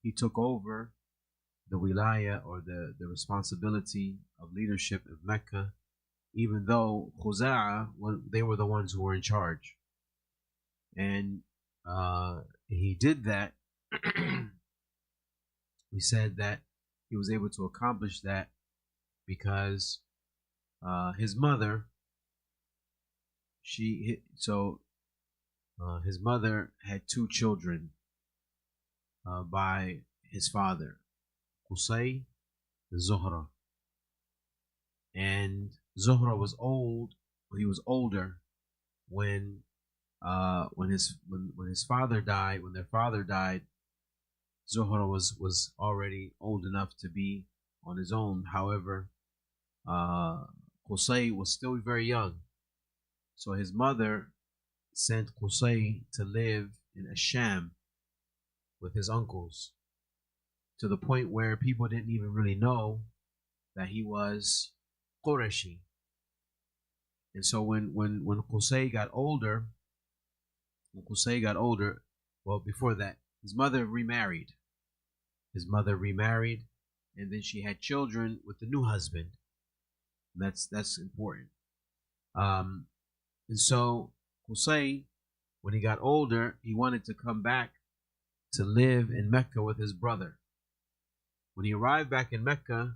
he took over the wilaya, or the responsibility of leadership of Mecca, even though Khuza'a, they were the ones who were in charge. And he did that. We said that he was able to accomplish that because his mother, his mother had two children by his father, Qusay and Zuhra. And Zuhra was old. He was older when his father died. When their father died, Zuhra was already old enough to be on his own. However, Qusay was still very young, so his mother sent Qusay to live in Asham with his uncles, to the point where people didn't even really know that he was Qurashi. And so when Qusay got older, well, before that, his mother remarried. And then she had children with the new husband. And that's important. And so Qusay, when he got older, he wanted to come back to live in Mecca with his brother. When he arrived back in Mecca,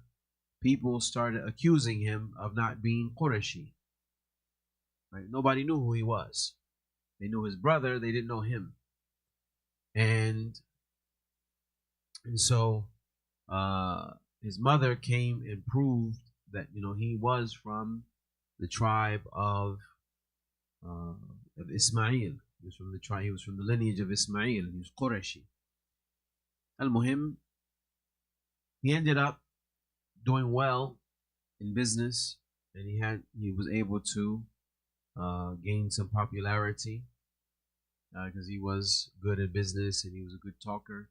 people started accusing him of not being Qurashi. Right? Nobody knew who he was. They knew his brother, they didn't know him. And so his mother came and proved that he was from the tribe of Ismail. He was from the tribe. He was from the lineage of Ismail. He was Qurashi. Al-Muhim, he ended up doing well in business, and he was able to gain some popularity because he was good at business and he was a good talker,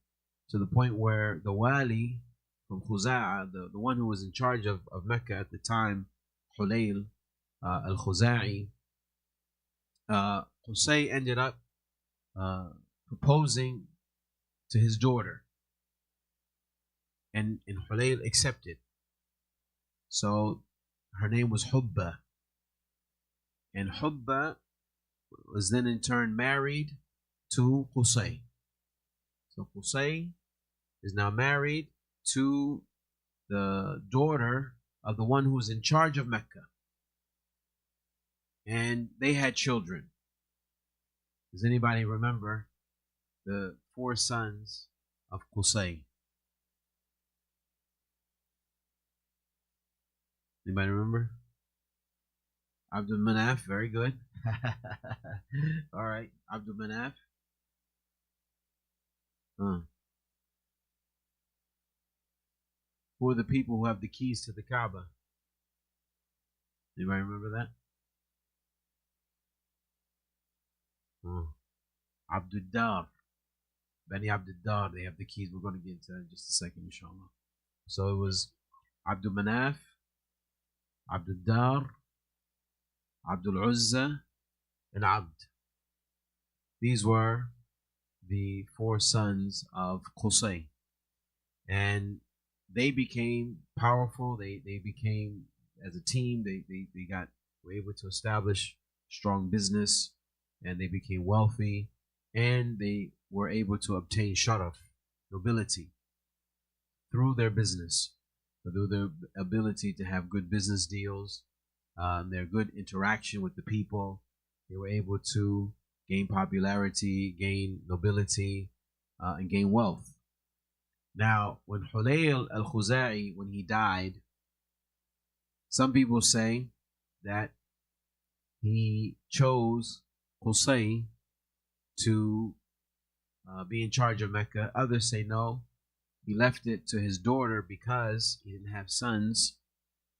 to the point where the wali from Khuza'a, the one who was in charge of Mecca at the time, Hulayl al-Khuza'i, Qusay ended up proposing to his daughter, and Hulayl accepted. So her name was Hubba, and Hubba was then in turn married to Qusay. So Qusay is now married to the daughter of the one who was in charge of Mecca, and they had children. Does anybody remember the 4 sons of Qusay? Anybody remember? Abdul Manaf, very good. All right, Abdul Manaf. Who are the people who have the keys to the Kaaba? Anybody remember that? Abdul Dar. Bani Abdul Dar, they have the keys. We're going to get into that in just a second, inshallah. So it was Abdul Manaf, Abdul Dar, Abdul Uzza, and Abd. These were the 4 sons of Qusay. And they became powerful. They became, as a team, were able to establish strong business, and they became wealthy, and they were able to obtain sharaf, nobility, through their business, through their ability to have good business deals, their good interaction with the people. They were able to gain popularity, gain nobility, and gain wealth. Now, when Hulayl al-Khuza'i, when he died, some people say that he chose Qusay to be in charge of Mecca. Others say no, he left it to his daughter because he didn't have sons.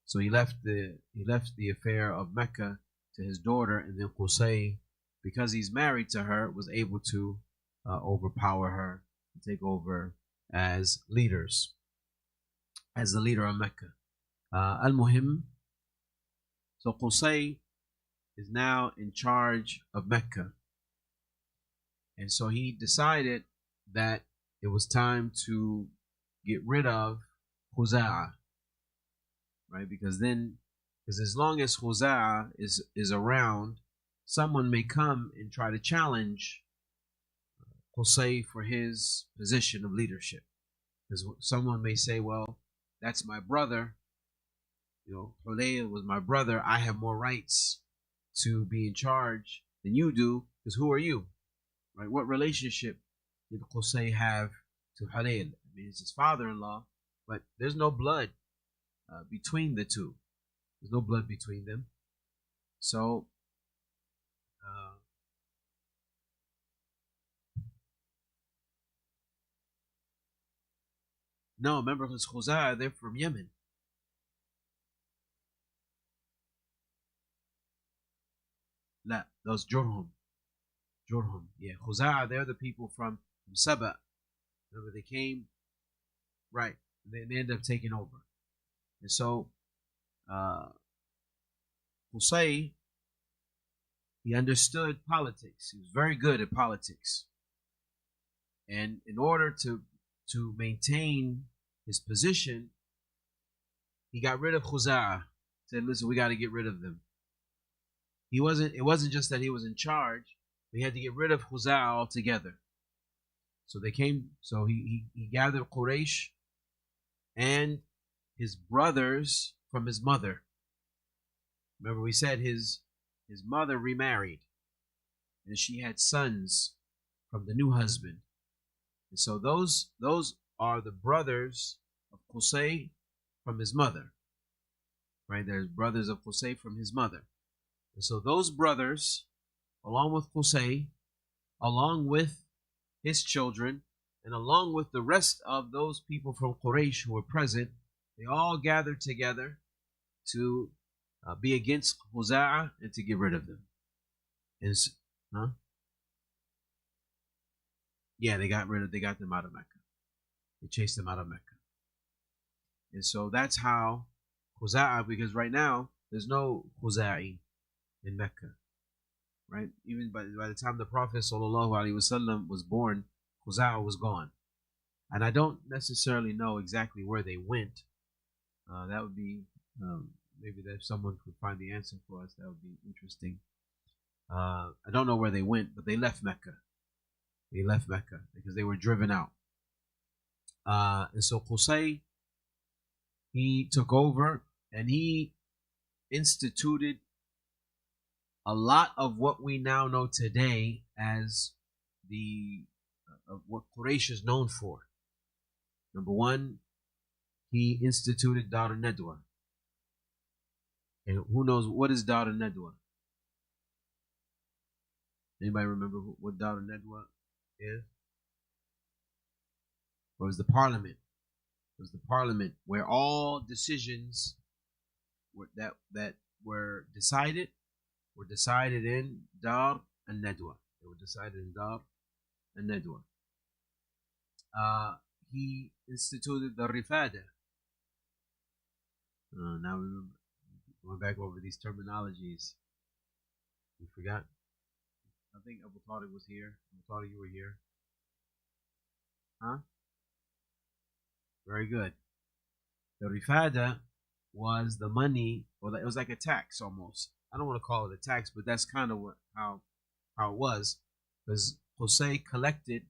So he left the affair of Mecca to his daughter, and then Qusay, because he's married to her, was able to overpower her and take over as leaders, as the leader of Mecca. Al-Muhim, so Qusay is now in charge of Mecca, and so he decided that it was time to get rid of Khuza'ah, right? Because as long as Khuza'ah is around, someone may come and try to challenge Qusay for his position of leadership. Because someone may say, well, that's my brother. Hulayl was my brother. I have more rights to be in charge than you do, because who are you? Right? What relationship did Qusay have to Hulayl? I mean, it's his father-in-law, but there's no blood between the two. There's no blood between them. So, no, remember, because Khuza'ah, they're from Yemen. La, those Jurhum. Yeah. Khuza'ah, they're the people from Saba. Remember, they came, right, they ended up taking over. And so, Qusay, he understood politics. He was very good at politics. And in order to maintain his position, he got rid of Khuza'ah. Said, listen, we got to get rid of them. It wasn't just that he was in charge. We had to get rid of Khuza'ah altogether. So they came, so he gathered Quraysh and his brothers from his mother. Remember, we said his mother remarried, and she had sons from the new husband. And so those are the brothers of Qusay from his mother. Right? There's brothers of Qusay from his mother. And so those brothers, along with Qusay, along with his children, and along with the rest of those people from Quraysh who were present, they all gathered together to be against Khuza'ah and to get rid of them. Yeah, they got them out of Mecca. They chased them out of Mecca. And so that's how Khuza'ah, because right now there's no Khuza'i in Mecca. Right? Even by the time the Prophet ﷺ was born, Khuza'ah was gone. And I don't necessarily know exactly where they went. That would be, maybe that if someone could find the answer for us, that would be interesting. I don't know where they went, but they left Mecca. They left Mecca because they were driven out. And so Qusay, he took over and he instituted a lot of what we now know today as of what Quraysh is known for. Number one, he instituted Dar al-Nadwa. And who knows what is Dar al-Nadwa? Anybody remember what Dar al-Nadwa is? Or was the parliament? It was the parliament where all decisions that were decided in Dar al-Nadwa. They were decided in Dar al-Nadwa. He instituted the Rifada. Now remember, going back over these terminologies, we forgot. I think Abu Talib was here. Abu Talib, you were here. Huh? Very good. The Rifada was the money, or it was like a tax almost. I don't want to call it a tax, but that's kind of how it was, because Qusay collected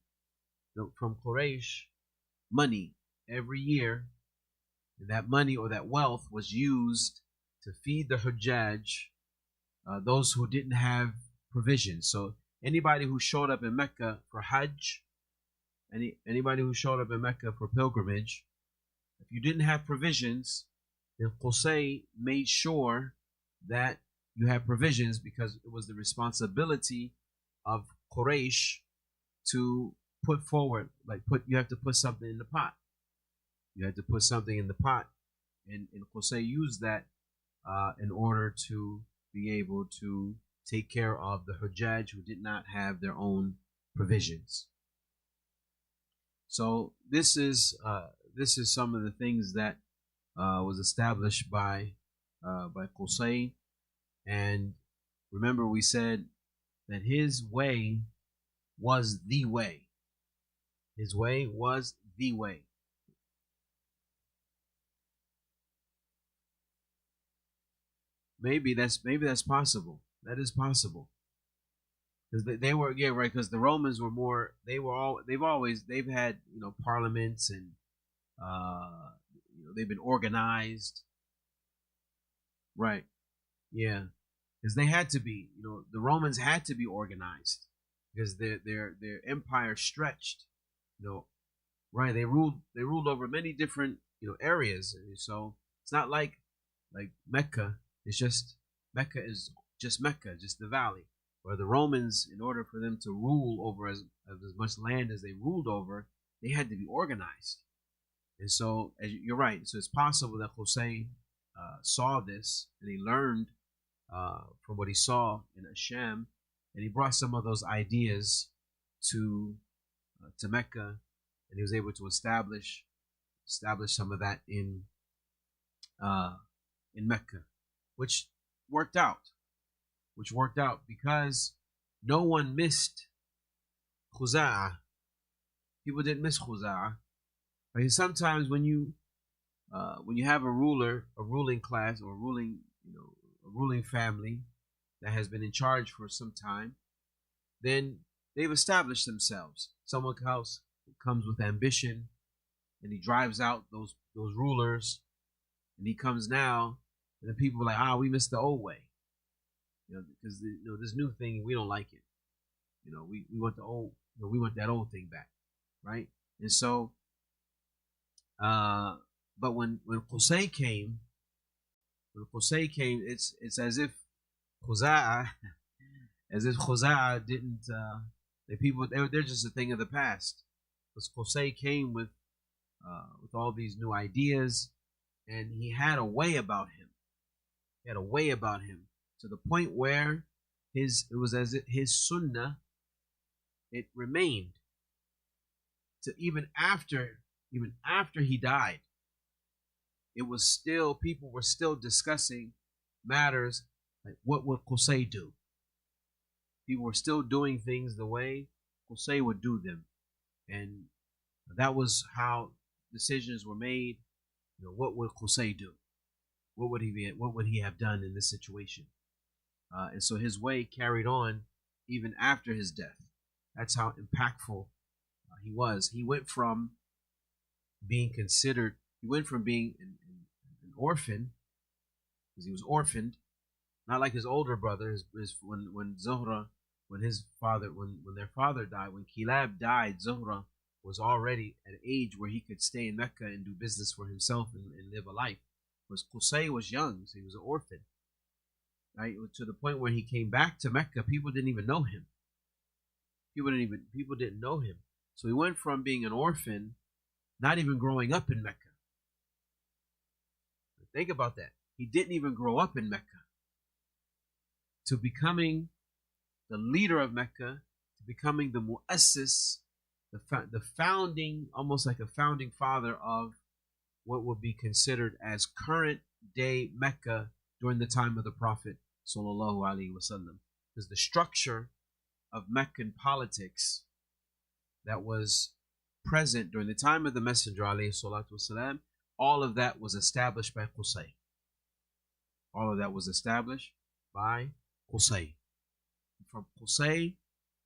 from Quraysh money every year, and that money or that wealth was used to feed the Hujjaj, those who didn't have provisions. So anybody who showed up in Mecca for Hajj, anybody who showed up in Mecca for pilgrimage, if you didn't have provisions, then Qusay made sure that you had provisions, because it was the responsibility of Quraysh to put forward, you have to put something in the pot. You had to put something in the pot, and Qusay used that in order to be able to take care of the Hujjaj who did not have their own provisions. So this is some of the things that was established by Qusay. And remember, we said that his way was the way. His way was the way. Maybe that's possible. That is possible. Because they were, yeah, right. Because the Romans were more. They've had, parliaments, and they've been organized. Right. Yeah. Because they had to be. The Romans had to be organized because their empire stretched. Right. They ruled over many different areas. So it's not like Mecca. It's just Mecca is just Mecca, just the valley. Where the Romans, in order for them to rule over as much land as they ruled over, they had to be organized. And so, you're right. So it's possible that Jose saw this and he learned from what he saw in Asham, and he brought some of those ideas to Mecca, and he was able to establish some of that in Mecca, which worked out. Because no one missed Khuza'ah. People didn't miss Khuza'ah. Right? Sometimes when you have a ruling class, or a ruling family that has been in charge for some time, then they've established themselves. Someone else comes with ambition, and he drives out those rulers, and he comes now, and the people are like, we missed the old way. Because this new thing, we don't like it. We want the old. We want that old thing back, right? And so, but when Qusay came, it's as if Khuza'ah, didn't. The people, they're just a thing of the past. Because Qusay came with all these new ideas, and he had a way about him. To the point where it was as if his sunnah, it remained to even after he died. It was still, people were still discussing matters like, what would Qusay do? People were still doing things the way Qusay would do them, and that was how decisions were made. What would Qusay do? What would he have done in this situation? And so his way carried on even after his death. That's how impactful he was. He went from being an orphan, because he was orphaned, not like his older brother. When their father died, when Kilab died, Zuhra was already at an age where he could stay in Mecca and do business for himself and live a life. Whereas Qusay was young, so he was an orphan. Right, to the point where he came back to Mecca, people didn't even know him. People didn't know him. So he went from being an orphan, not even growing up in Mecca. Think about that. He didn't even grow up in Mecca, to becoming the leader of Mecca, to becoming the mu'assis, the founding, almost like a founding father of what would be considered as current day Mecca during the time of the Prophet sallallahu alaihi wasallam. Because the structure of Meccan politics that was present during the time of the Messenger alayhi salatu wasalam, all of that was established by Qusay. From Qusay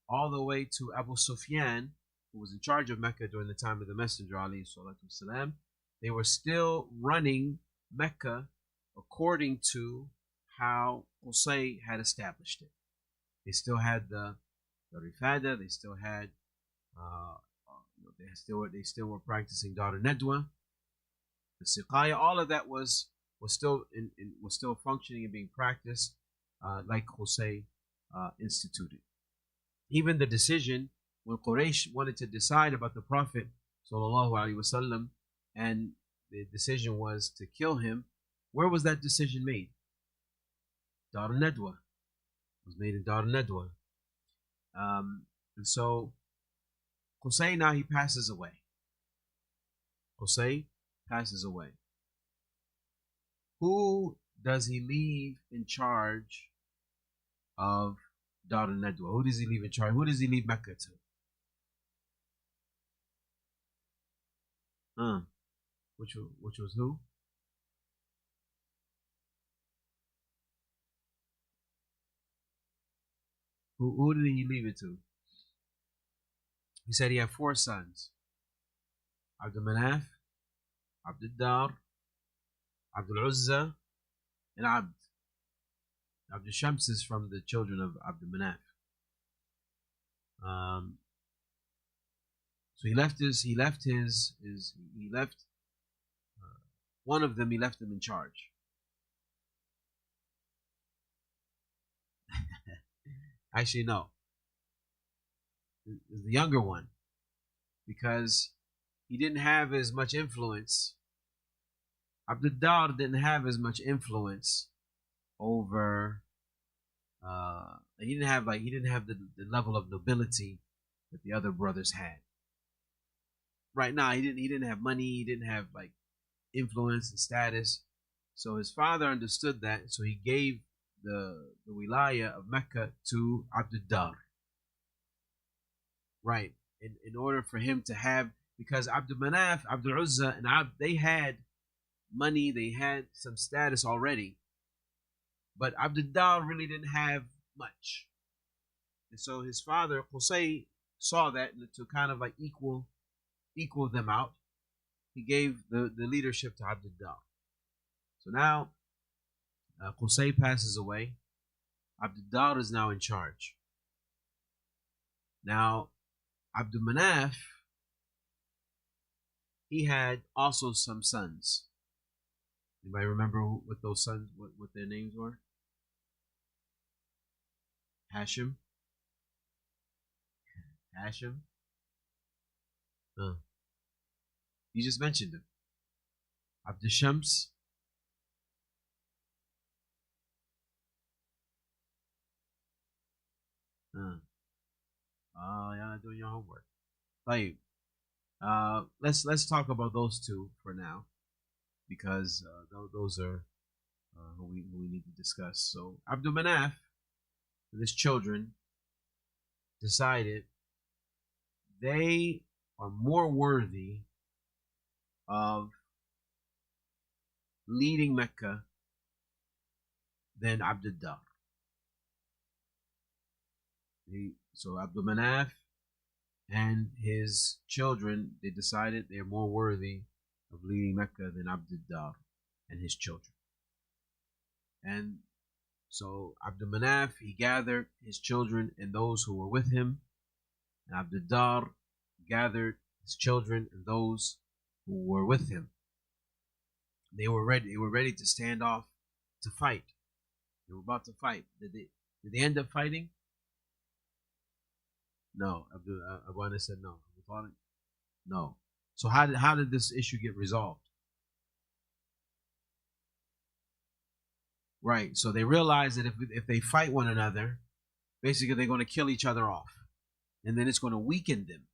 all the way to Abu Sufyan, who was in charge of Mecca during the time of the Messenger alayhi salatu wasalam, they were still running Mecca according to how Qusay had established it. They still had the Rifada. They still had they still were practicing Dar Nadwa, the Siqaya. All of that was still functioning and being practiced like Qusay instituted. Even the decision when Quraysh wanted to decide about the Prophet sallallahu alaihi wasallam, and the decision was to kill him. Where was that decision made? Dar Nadwa. It was made in Dar Nadwa. And so Qusay, now he passes away. Who does he leave in charge of Dar Nadwa? Who does he leave in charge? Who does he leave Mecca to? Uh, which was who? Who did he leave it to? He said he had four sons: Abdul Manaf, Abdul Dar, Abdul Uzza, and Abd. Abdul Shams is from the children of Abdul Manaf. Um, so he left one of them. He left them in charge. Actually, no, the younger one, because he didn't have as much influence. Abdul Dar didn't have as much influence over. He didn't have the level of nobility that the other brothers had. Right now, he didn't have money. He didn't have like influence and status. So his father understood that. So he gave the wilaya of Mecca to Abdul Dar. Right. In order for him to have, because Abdul Manaf, Abdul Uzza, and Abd, they had money, they had some status already. But Abdul Dar really didn't have much. And so his father, Qusay, saw that, and to kind of like equal them out, he gave the leadership to Abdul Dar. So now Qusay passes away. Abdul Dar is now in charge. Now, Abdul Manaf, he had also some sons. Anybody remember what those sons, what their names were? Hashim. You just mentioned him. Abdul Shams. Y'all not doing your homework. Like, let's talk about those two for now, because those are who we need to discuss. So Abdul Manaf and his children decided they are more worthy of leading Mecca than Abdul Dar. So Abdul Manaf and his children, they decided they're more worthy of leading Mecca than Abdul Dar and his children. And so Abdul Manaf, he gathered his children and those who were with him, and Abdul Dar gathered his children and those who were with him. They were ready to stand off to fight. They were about to fight. Did they end up fighting? No. Abu Anas said no. No. So how did this issue get resolved? Right. So they realized that if they fight one another, basically they're going to kill each other off, and then it's going to weaken them.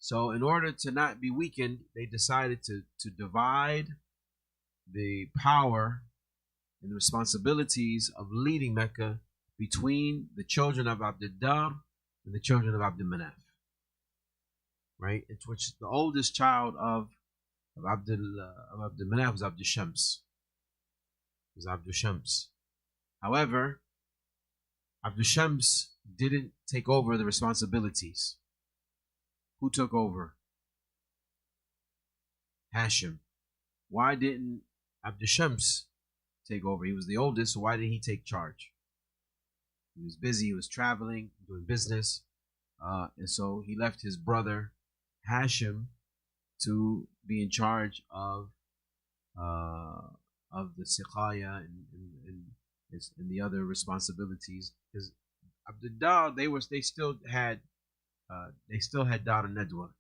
So in order to not be weakened, they decided to divide the power and the responsibilities of leading Mecca between the children of Abdul Dar and the children of Abdul Manaf. Right? It's which the oldest child of Abdul Manaf was Abdul Shams. However, Abdul Shams didn't take over the responsibilities. Who took over? Hashim. Why didn't Abdul Shams take over? He was the oldest, so why did he take charge? He was busy, he was traveling, doing business, and so he left his brother Hashim to be in charge of the siqaya and the other responsibilities. Because Abdul Dar, they still had Dar Nedwa.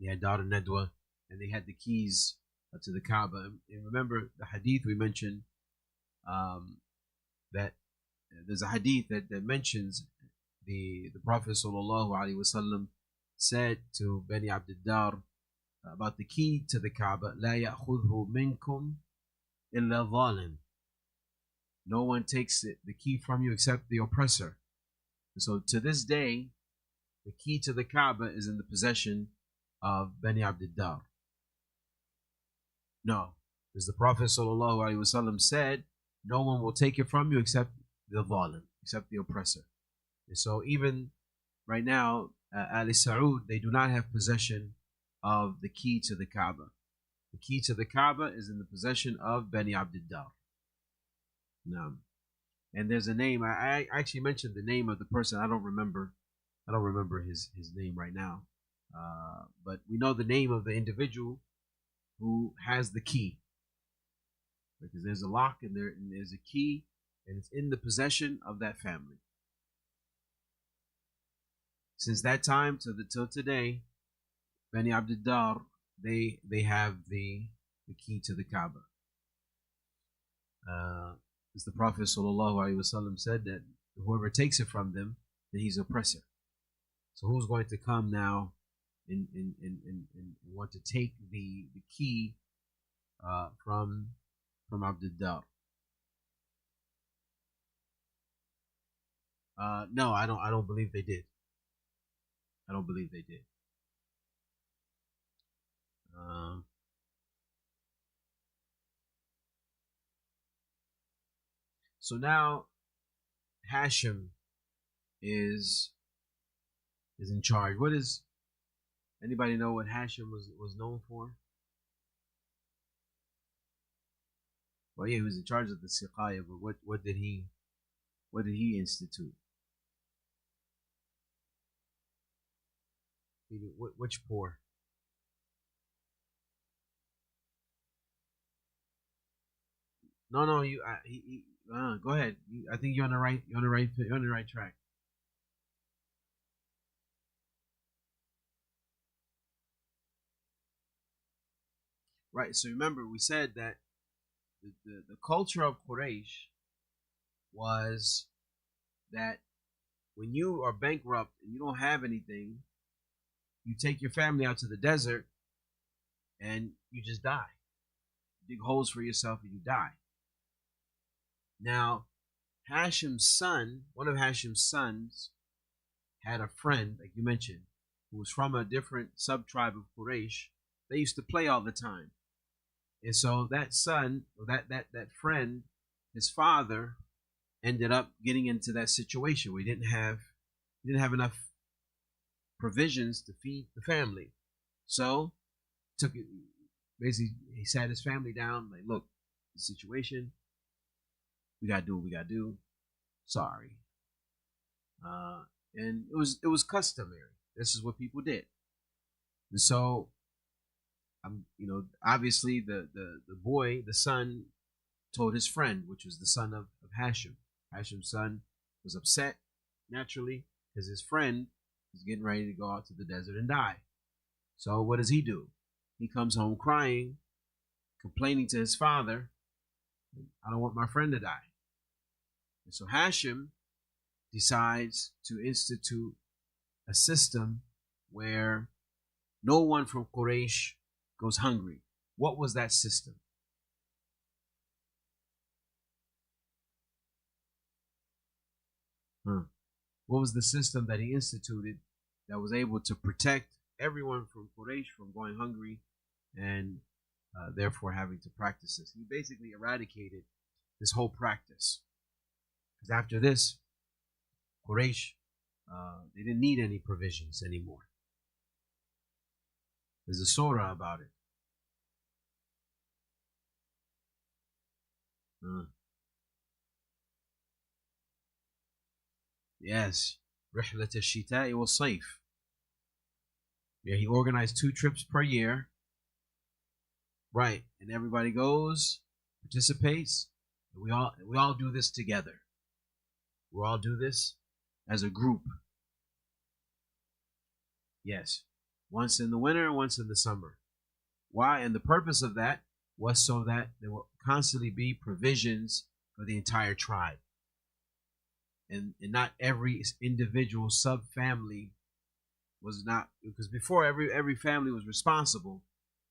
They had Dar Nedwa, and they had the keys to the Kaaba. And remember the hadith we mentioned, that there's a hadith that mentions the Prophet sallallahu alaihi wasallam said to Bani Abdul Dar about the key to the Kaaba, لا يأخذه منكم إلا ظالم. No one takes the key from you except the oppressor. And so to this day, the key to the Kaaba is in the possession of Bani Abdiddar. No, as the Prophet ﷺ said, no one will take it from you except the zalim, except the oppressor. And so even right now, Ali Saud, they do not have possession of the key to the Kaaba. The key to the Kaaba is in the possession of Bani Abdiddar. No. And there's a name. I actually mentioned the name of the person. I don't remember his name right now. But we know the name of the individual who has the key. Because there's a lock and there's a key, and it's in the possession of that family. Since that time till today, Bani Abdiddar, they have the key to the Kaaba. As the Prophet ﷺ said, that whoever takes it from them, then he's an oppressor. So who's going to come now and want to take the key from Abdiddar? No, I don't believe they did. I don't believe they did. So now Hashim is in charge. What is, anybody know what Hashim was known for? Well, yeah, he was in charge of the Siqaya, but what did he institute? Which poor? No, you. Go ahead. I think you're on the right track. Right. So remember, we said that the culture of Quraysh was that when you are bankrupt and you don't have anything, you take your family out to the desert and you just die. You dig holes for yourself and you die. Now, Hashim's son, one of Hashim's sons, had a friend, like you mentioned, who was from a different sub-tribe of Quraysh. They used to play all the time. And so that son, or that friend, his father, ended up getting into that situation where he didn't have enough provisions to feed the family. So basically he sat his family down, like, look, the situation, we gotta do what we gotta do. Sorry. And it was customary. This is what people did. And so obviously the boy, the son, told his friend, which was the son of Hashim. Hashim's son was upset, naturally, because his friend was getting ready to go out to the desert and die. So what does he do? He comes home crying, complaining to his father, I don't want my friend to die. And so Hashim decides to institute a system where no one from Quraysh goes hungry. What was that system? What was the system that he instituted that was able to protect everyone from Quraysh from going hungry and therefore having to practice this? He basically eradicated this whole practice. Because after this, Quraysh, they didn't need any provisions anymore. There's a surah about it. Yes, رحلة الشتاء والصيف. Yeah, he organized 2 trips per year. Right, and everybody goes, participates, and we all do this together. We all do this as a group. Yes, once in the winter, once in the summer. Why? And the purpose of that was so that there will constantly be provisions for the entire tribe. And not every individual sub-family was not, because before every family was responsible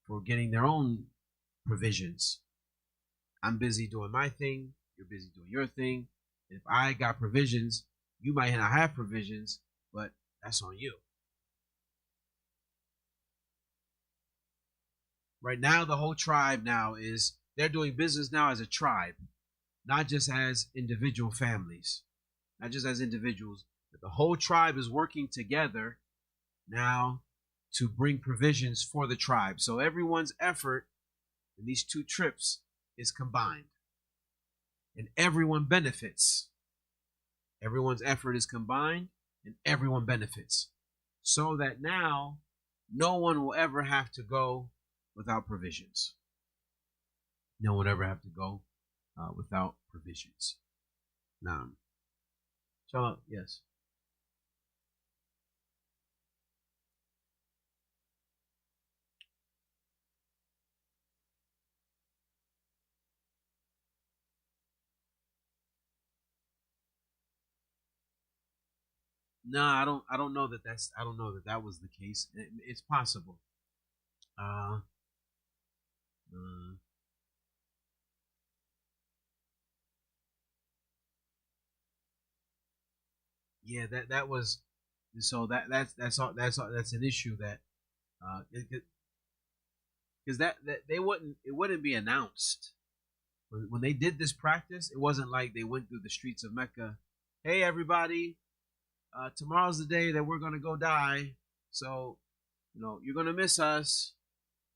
for getting their own provisions. I'm busy doing my thing, you're busy doing your thing. If I got provisions, you might not have provisions, but That's on you. Right now, the whole tribe now they're doing business now as a tribe, not just as individual families, not just as individuals, but the whole tribe is working together now to bring provisions for the tribe. So everyone's effort in these 2 trips is combined, and everyone benefits. Everyone's effort is combined, and everyone benefits. So that now no one will ever have to go without provisions. No one will ever have to go without provisions. Now, inshallah, yes. No, I don't know that that's. I don't know that that was the case. It's possible. Uh, uh, yeah, that was. So that's an issue that because that they wouldn't it wouldn't be announced when they did this practice. It wasn't like they went through the streets of Mecca. Hey, everybody! Tomorrow's the day that we're gonna go die. So you're gonna miss us.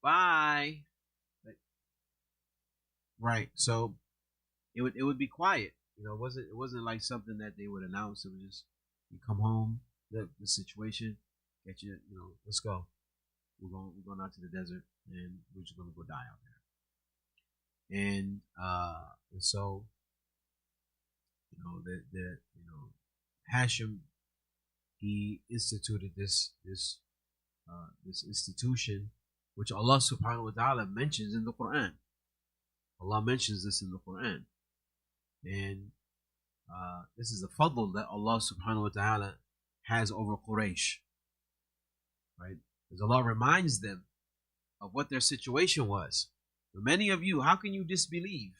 Bye. Right. So it would be quiet. It wasn't like something that they would announce. It was just you come home, the situation, get you. Let's go. We're going out to the desert, and we're just gonna go die out there. And so Hashem, he instituted this institution, which Allah subhanahu wa ta'ala mentions in the Quran. Allah mentions this in the Quran. And this is the fadl that Allah subhanahu wa ta'ala has over Quraysh. Right? As Allah reminds them of what their situation was. For many of you, how can you disbelieve?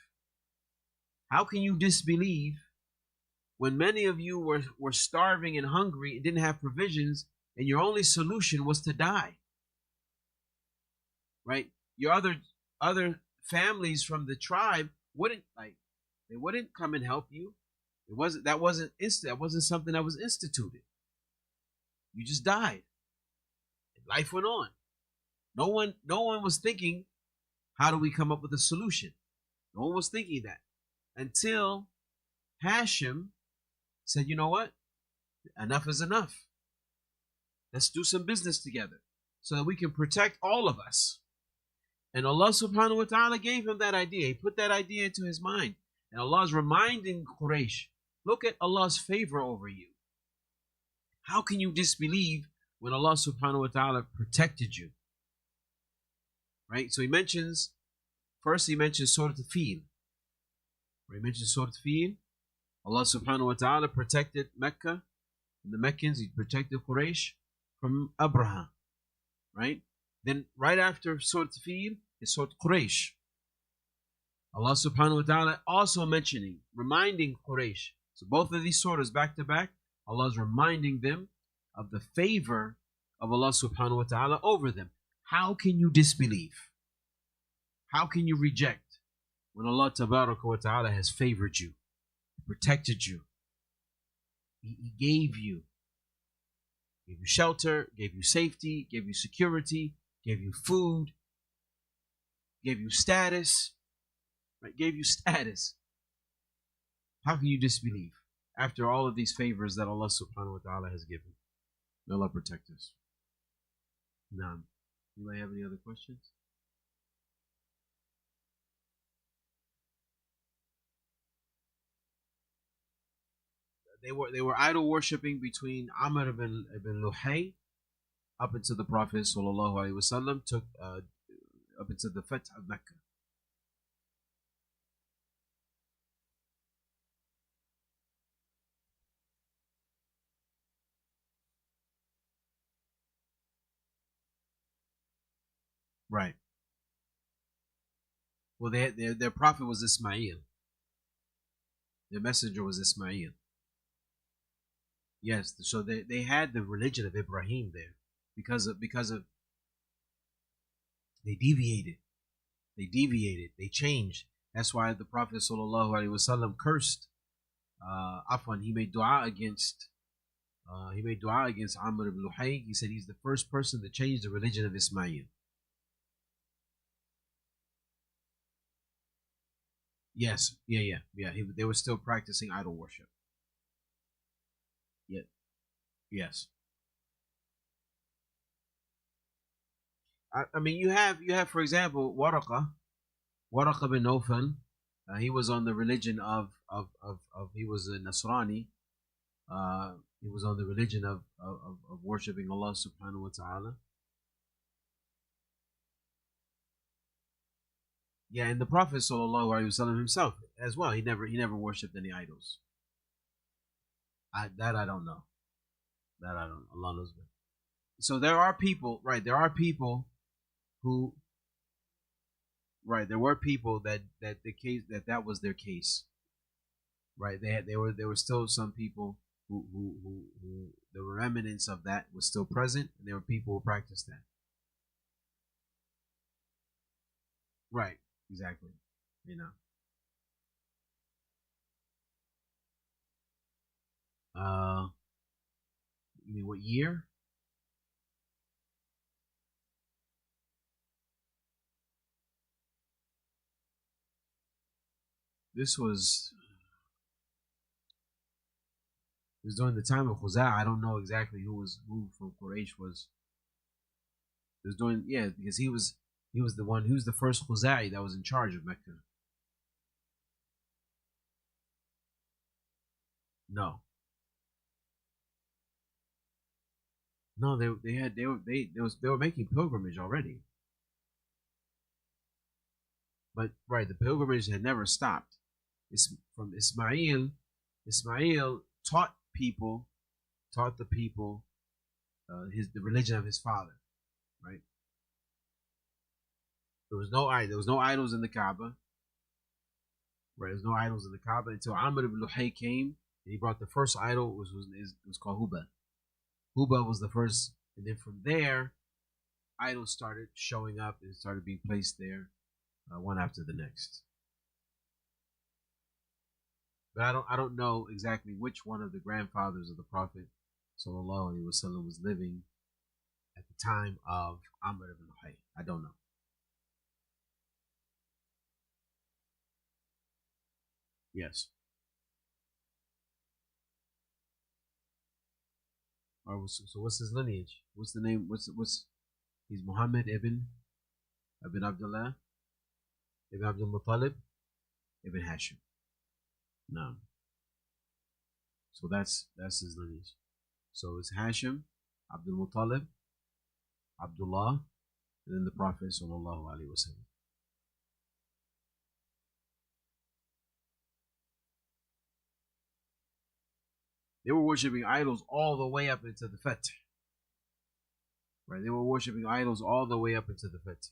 How can you disbelieve when many of you were starving and hungry and didn't have provisions, and your only solution was to die? Right? Your other families from the tribe wouldn't come and help you. That wasn't something that was instituted. You just died. Life went on. No one was thinking, how do we come up with a solution? No one was thinking that until Hashem said, you know what? Enough is enough. Let's do some business together so that we can protect all of us. And Allah subhanahu wa ta'ala gave him that idea. He put that idea into his mind. And Allah is reminding Quraysh, look at Allah's favor over you. How can you disbelieve when Allah subhanahu wa ta'ala protected you? Right? So he mentions Surah Al-Fil. Where he mentions Surah Al-Fil, Allah subhanahu wa ta'ala protected Mecca and the Meccans. He protected Quraysh from Abraham. Right? Then right after Surah Al-Fil is Surah Quraysh. Allah subhanahu wa ta'ala also reminding Quraysh. So both of these surahs back to back, Allah is reminding them of the favor of Allah subhanahu wa ta'ala over them. How can you disbelieve? How can you reject when Allah tabaraka wa ta'ala has favored you, protected you? He gave you shelter, gave you safety, gave you security, gave you food, gave you status, right? Gave you status. How can you disbelieve after all of these favors that Allah subhanahu wa ta'ala has given? May Allah protect us. Now, anybody have any other questions? They were idol worshipping between Amr ibn Luhay up until the Prophet sallallahu alaihi wasallam took up until the Fath of Mecca. Right. Well, their prophet was Ismail. Their messenger was Ismail. Yes, so they had the religion of Ibrahim there because of they deviated. They deviated. They changed. That's why the Prophet sallallahu alaihi wasallam cursed. Afwan, he made dua against Amr ibn Luhay. He said he's the first person to change the religion of Ismail. Yes, yeah. They were still practicing idol worship. Yeah, yes. I mean, you have for example Waraqa bin Nawfal. He was on the religion of he was a Nasrani. He was on the religion of worshiping Allah subhanahu wa ta'ala. Yeah, and the Prophet sallallahu alaihi wasallam himself as well. He never worshipped any idols. I don't know. That I don't. Allah knows best. So there are people, right? There are people who, right? There were people that the case that was their case, right? There were still some people who the remnants of that was still present, and there were people who practiced that. Right. Exactly. You know. Uh, you mean what year? This was it was during the time of Khuza'a. I don't know exactly who from Quraysh was. It was doing because he was the one. He was the first Khuza'i that was in charge of Mecca. No, no, they were making pilgrimage already, but right, the pilgrimage had never stopped. It's from Ismail. Ismail taught the people the religion of his father. Right, there was no idols in the Kaaba. Right, there's no idols in the Kaaba until Amr ibn Luhay came and he brought the first idol, which was called Huba. Huba was the first, and then from there, idols started showing up and started being placed there, one after the next. But I don't know exactly which one of the grandfathers of the Prophet sallallahu alaihi wasallam was living at the time of Amr ibn Luhay. I don't know. Yes. So what's his lineage? What's the name? What's he's Muhammad ibn Abdullah ibn Abdul Muttalib ibn Hashim. No. So that's his lineage. So it's Hashim, Abdul Muttalib, Abdullah, and then the Prophet sallallahu alaihi wasallam. They were worshiping idols all the way up into the Fath. Right? They were worshiping idols all the way up into the Fath.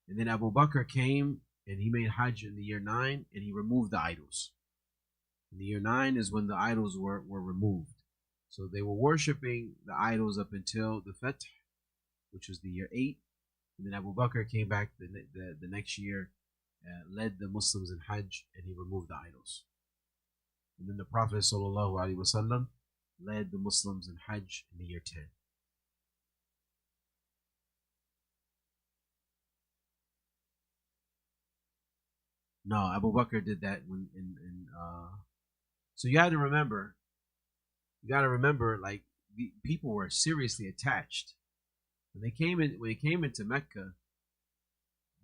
And then Abu Bakr came and he made Hajj in the year 9 and he removed the idols. In the year 9 is when the idols were removed. So they were worshiping the idols up until the Fath, which was the year 8. And then Abu Bakr came back the next year, led the Muslims in Hajj, and he removed the idols. And then the Prophet ﷺ led the Muslims in Hajj in the year 10. No, Abu Bakr did that so you got to remember, like the people were seriously attached when they came into Mecca.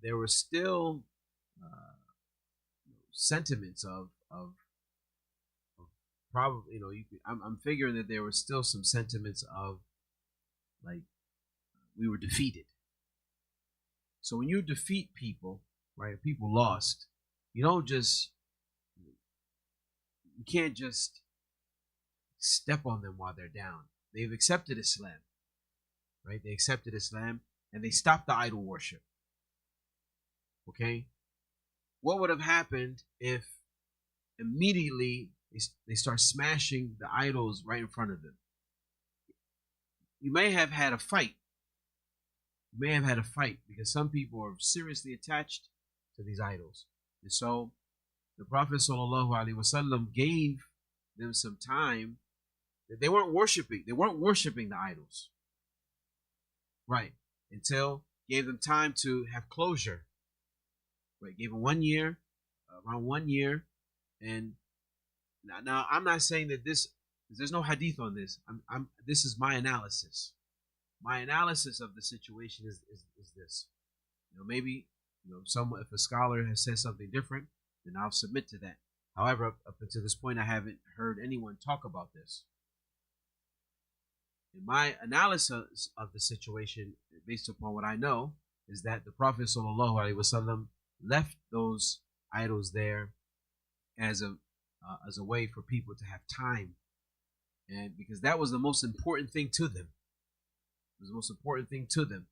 There were still sentiments of probably I'm figuring that there were still some sentiments of like we were defeated. So when you defeat people, right? People lost. You don't just you can't just step on them while they're down. They've accepted Islam, right? They accepted Islam and they stopped the idol worship. Okay, what would have happened if immediately they start smashing the idols right in front of them. You may have had a fight. You may have had a fight because some people are seriously attached to these idols. And so the Prophet ﷺ gave them some time that they weren't worshiping. They weren't worshiping the idols. Right. Until gave them time to have closure. Right. Gave them 1 year, around 1 year. And now I'm not saying that there's no hadith on this. This is my analysis. My analysis of the situation is this. Maybe if a scholar has said something different, then I'll submit to that. However, up until this point, I haven't heard anyone talk about this. And my analysis of the situation, based upon what I know, is that the Prophet ﷺ left those idols there as a way for people to have time, and because that was the most important thing to them. It was the most important thing to them.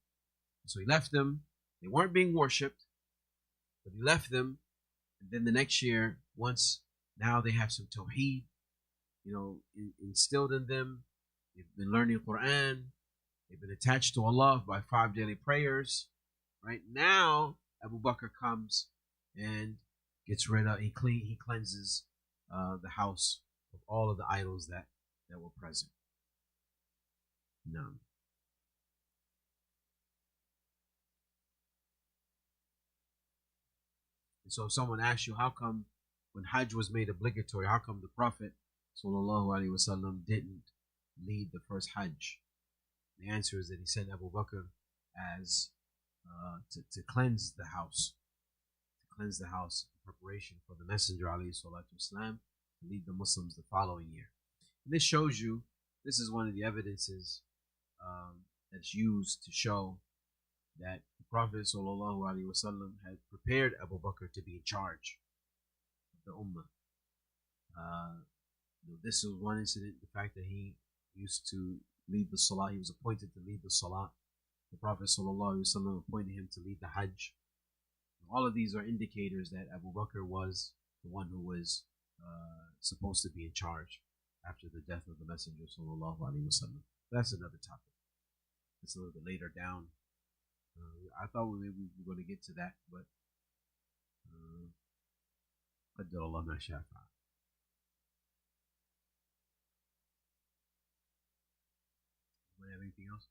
So he left them. They weren't being worshipped, but he left them. And then the next year, once now they have some tawheed, instilled in them. They've been learning Quran. They've been attached to Allah by 5 daily prayers. Right now, Abu Bakr comes and gets rid of. He cleanses the house of all of the idols that were present. No. And so if someone asks you, how come when Hajj was made obligatory, how come the Prophet ﷺ didn't lead the first Hajj? The answer is that he sent Abu Bakr as to cleanse the house, in preparation for the Messenger ﷺ to lead the Muslims the following year. And this shows you, this is one of the evidences that's used to show that the Prophet ﷺ had prepared Abu Bakr to be in charge of the Ummah. This was one incident, the fact that he used to lead the Salah. He was appointed to lead the Salah. The Prophet ﷺ appointed him to lead the Hajj. All of these are indicators that Abu Bakr was the one who was supposed to be in charge after the death of the Messenger ﷺ. That's another topic. It's a little bit later down. I thought maybe we were going to get to that, but قدر الله ما شاء فعل. Do you have anything else?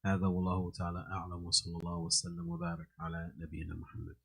هذا والله تعالى أعلم وصلى الله وسلم وبارك على نبينا محمد.